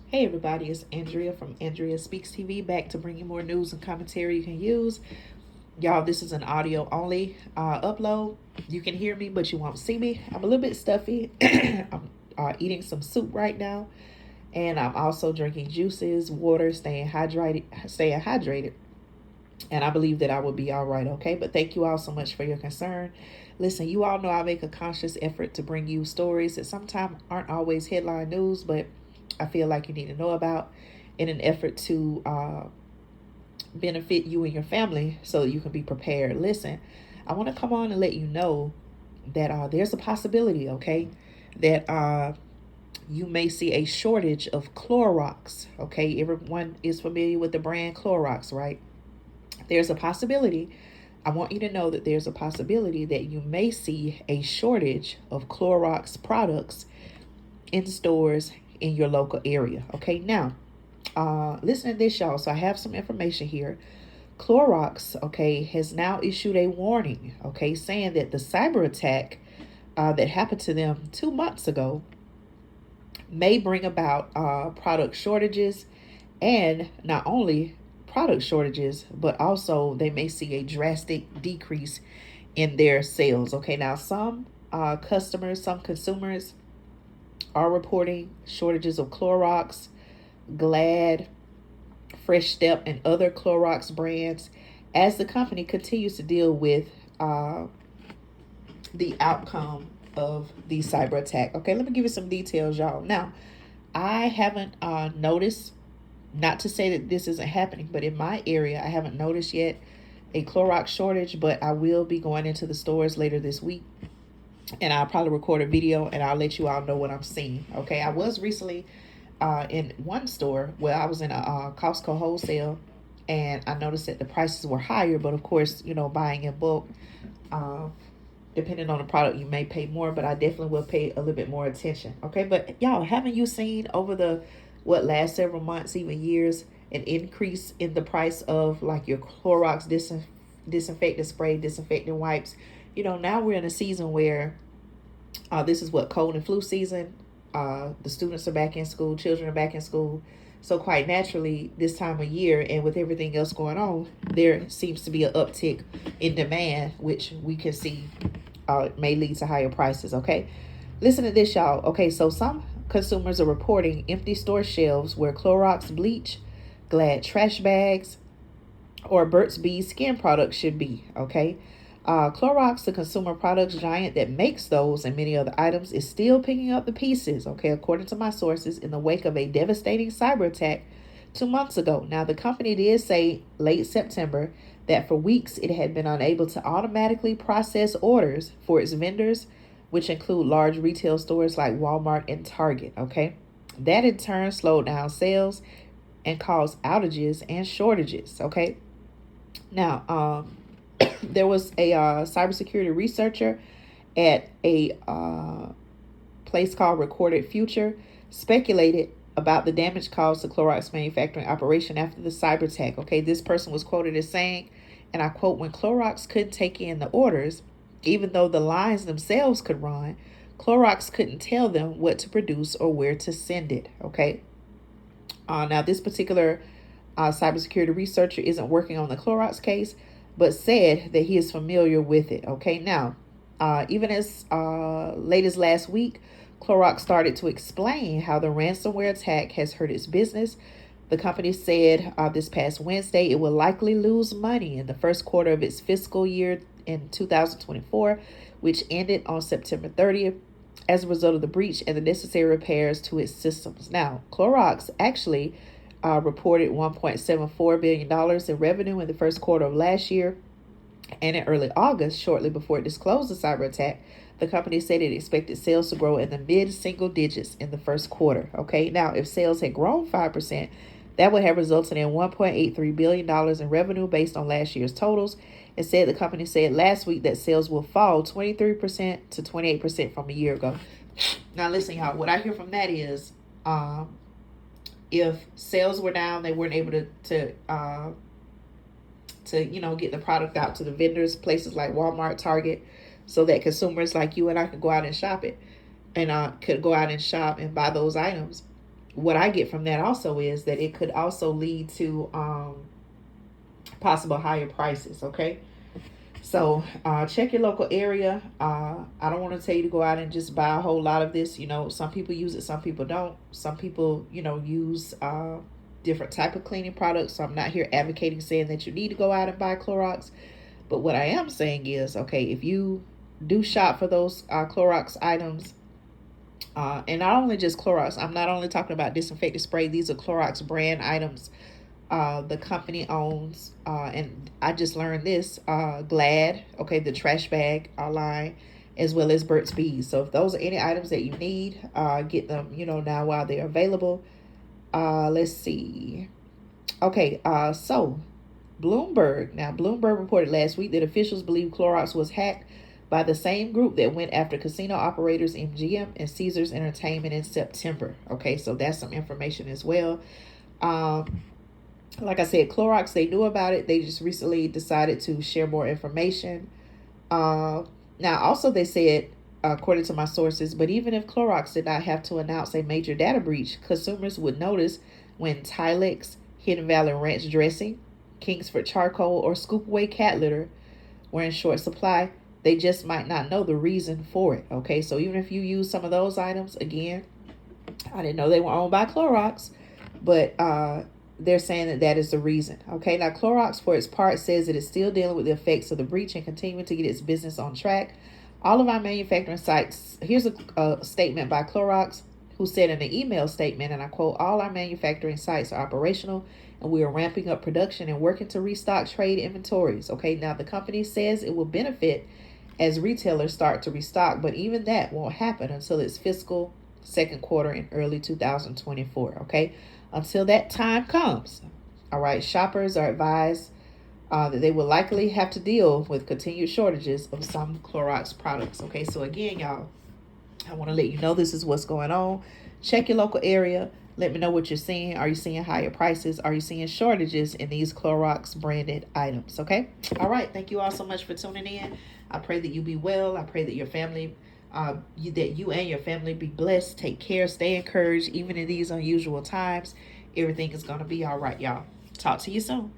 Hey everybody, it's Andrea from Andrea Speaks TV, back to bring you more news and commentary you can use. Y'all, this is an audio only upload. You can hear me, but you won't see me. I'm a little bit stuffy. I'm eating some soup right now, and I'm also drinking juices, water, staying hydrated. And I believe that I will be all right, okay? But thank you all so much for your concern. Listen, you all know I make a conscious effort to bring you stories that sometimes aren't always headline news, but I feel like you need to know about in an effort to benefit you and your family so that you can be prepared. Listen, I want to come on and let you know that there's a possibility, okay, that you may see a shortage of Clorox, okay? Everyone is familiar with the brand Clorox, right? There's a possibility. I want you to know that there's a possibility that you may see a shortage of Clorox products in stores in your local area. Okay, now, listen to this, y'all. So I have some information here. Clorox, okay, has now issued a warning, okay, saying that the cyber attack that happened to them 2 months ago may bring about product shortages, and not only product shortages, but also they may see a drastic decrease in their sales. Okay, now some customers, some consumers are reporting shortages of Clorox, Glad, Fresh Step, and other Clorox brands as the company continues to deal with the outcome of the cyber attack. Okay, let me give you some details, y'all. Now, I haven't noticed, not to say that this isn't happening, but in my area, I haven't noticed yet a Clorox shortage, but I will be going into the stores later this week, and I'll probably record a video and I'll let you all know what I'm seeing. Okay, I was recently in one store where I was in a Costco wholesale, and I noticed that the prices were higher, but of course, you know, buying in bulk, uh, depending on the product, you may pay more, but I definitely will pay a little bit more attention. Okay, but y'all, haven't you seen over the last several months, even years, an increase in the price of like your Clorox disinfectant spray, disinfectant wipes? You know, now we're in a season where this is what, cold and flu season. The students are back in school, children are back in school. So quite naturally, this time of year and with everything else going on, there seems to be an uptick in demand, which we can see may lead to higher prices. Okay, listen to this, y'all. Okay, so some consumers are reporting empty store shelves where Clorox bleach, Glad trash bags, or Burt's Bees skin products should be. Okay, Clorox, the consumer products giant that makes those and many other items, is still picking up the pieces, okay, according to my sources, in the wake of a devastating cyber attack 2 months ago. Now, the company did say late September that for weeks it had been unable to automatically process orders for its vendors, which include large retail stores like Walmart and Target, okay? That in turn slowed down sales and caused outages and shortages, okay? Now, there was a cybersecurity researcher at a place called Recorded Future speculated about the damage caused to Clorox manufacturing operation after the cyber attack. Okay, this person was quoted as saying, and I quote, "When Clorox couldn't take in the orders, even though the lines themselves could run, Clorox couldn't tell them what to produce or where to send it." Okay, now this particular cybersecurity researcher isn't working on the Clorox case, but said that he is familiar with it. Okay, now, even as late as last week, Clorox started to explain how the ransomware attack has hurt its business. The company said this past Wednesday it will likely lose money in the first quarter of its fiscal year in 2024, which ended on September 30th, as a result of the breach and the necessary repairs to its systems. Now, Clorox actually reported $1.74 billion in revenue in the first quarter of last year. And in early August, shortly before it disclosed the cyber attack, the company said it expected sales to grow in the mid-single digits in the first quarter. Okay, now if sales had grown 5%, that would have resulted in $1.83 billion in revenue based on last year's totals. Instead, the company said last week that sales will fall 23% to 28% from a year ago. Now, listen, y'all, what I hear from that is if sales were down, they weren't able to get the product out to the vendors, places like Walmart, Target, so that consumers like you and I could go out and shop it, and could go out and shop and buy those items. what I get from that also is that it could also lead to possible higher prices. Okay. So check your local area. I don't want to tell you to go out and just buy a whole lot of this. You know, some people use it, some people don't. Some people, you know, use different type of cleaning products. So I'm not here advocating saying that you need to go out and buy Clorox. But what I am saying is, okay, if you do shop for those Clorox items, and not only just Clorox, I'm not only talking about disinfectant spray. These are Clorox brand items the company owns, and I just learned this, Glad, okay, the trash bag line, as well as Burt's Bees. So if those are any items that you need, get them, you know, now while they're available. Let's see. Okay, so Bloomberg reported last week that officials believe Clorox was hacked by the same group that went after casino operators MGM and Caesars Entertainment in September. Okay, so that's some information as well. Like I said, Clorox, they knew about it. They just recently decided to share more information. Now, also they said, according to my sources, but even if Clorox did not have to announce a major data breach, consumers would notice when Tilex, Hidden Valley Ranch dressing, Kingsford charcoal, or Scoop Away cat litter were in short supply. They just might not know the reason for it. Okay, so even if you use some of those items, again, I didn't know they were owned by Clorox, but they're saying that that is the reason. Okay, now Clorox, for its part, says it is still dealing with the effects of the breach and continuing to get its business on track. All of our manufacturing sites, here's a statement by Clorox, who said in an email statement, and I quote, all our manufacturing sites are operational and we are ramping up production and working to restock trade inventories. Okay, now the company says it will benefit as retailers start to restock, but even that won't happen until its fiscal second quarter in early 2024. Okay, until that time comes, all right, shoppers are advised that they will likely have to deal with continued shortages of some Clorox products. Okay, so again, y'all, I want to let you know this is what's going on. Check your local area. Let me know what you're seeing. Are you seeing higher prices? Are you seeing shortages in these Clorox branded items? Okay. All right. Thank you all so much for tuning in. I pray that you be well. I pray that your family, that you and your family be blessed. Take care. Stay encouraged. Even in these unusual times, everything is going to be all right, y'all. Talk to you soon.